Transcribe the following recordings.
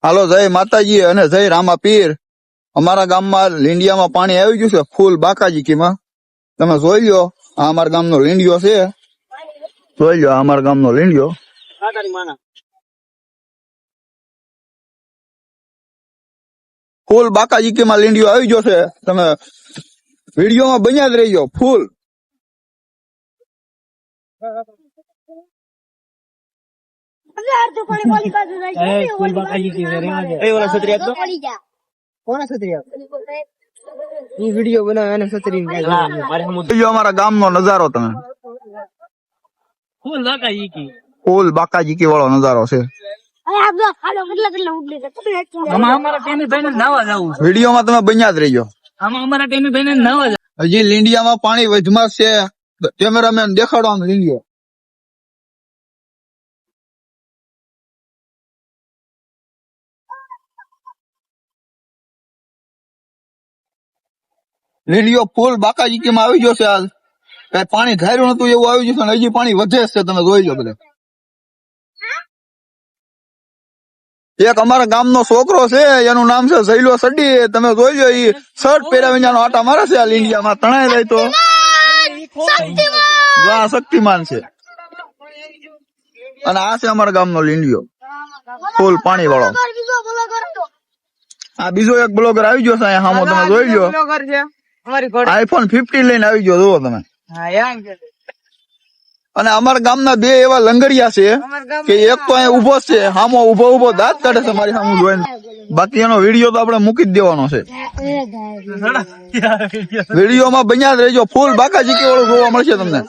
હાલો જય માતાજી અને જય રામા પીર। અમારા ગામમાં લીંડિયામાં પાણી આવી ગયું છે ફૂલ બાકાજીકીમાં। તમે જોઈ લ્યો, આ અમારા ગામનો લીંડિયો છે। જોઈ લ્યો, આ અમારા ગામનો લીંડિયો। ફૂલ બાકાજીકીમાં લીંડિયો આવી ગયો છે। તમે વિડીયોમાં બન્યા જ રહીજો ફૂલ। અમારા ગામનો નજારો તમે ફૂલ બાકાજીકી વાળો નજારો છે। વિડીયોમાં તમે બન્યા જ રહીજો। હજી લીંડિયામાં પાણી વધમાં છે। કેમેરામેન દેખાડો આમ લીંડિયો। લીંડિયો ફૂલ બાકાજીકીમાં આવી ગયો છે। હાલ કઈ પાણી ધાર્યું નતું એવું આવી ગયું છે, હજી પાણી વધે છે। તમે જોઈ લો બધા। એક અમારા ગામનો છોકરો છે, એનું નામ છે ઝૈલો સડી। તમે જોઈ લો, ઈ શર્ટ પહેર્યા વિનાનો આટા મારે છે આ લીંડિયામાં। તણાઈ જાય તો શક્તિમાન છે। અને આ છે અમારા ગામનો લીંડિયો ફૂલ પાણી વાળો। આ બીજો એક બ્લોગર આવી ગયો છે અહીંયા સામો, તમે જોઈ લો। આઈફોન 15 લઈને આવી ગયો, જુઓ તમે। અને અમારા ગામના બે એવા લંગડિયા છે કે એક તો અહીંયા ઉભો છે, સામો ઉભો દાંત કાઢે છે મારી સામે જોઈને। બાકી એનો વિડીયો તો આપણે મૂકી જ દેવાનો છે। વિડીયોમાં બન્યા જ રહેજો, ફૂલ બાકાજીકી વાળું જોવા મળશે તમને।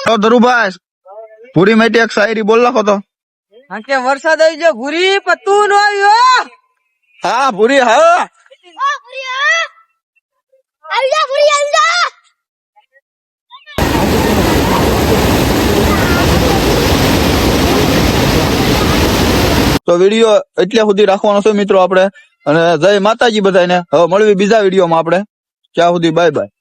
તો ધરુભાઈ પૂરી માટે એક શાયરી બોલ નાખો તો। વરસાદ આવી ગયો ભૂરી, તું નો આવ્યો। હા પૂરી, હા તો વિડીયો એટલે સુધી રાખવાનો છે મિત્રો આપણે। અને જય માતાજી બધાને। હવે મળવી બીજા વિડીયોમાં આપણે। ત્યાં સુધી બાય બાય।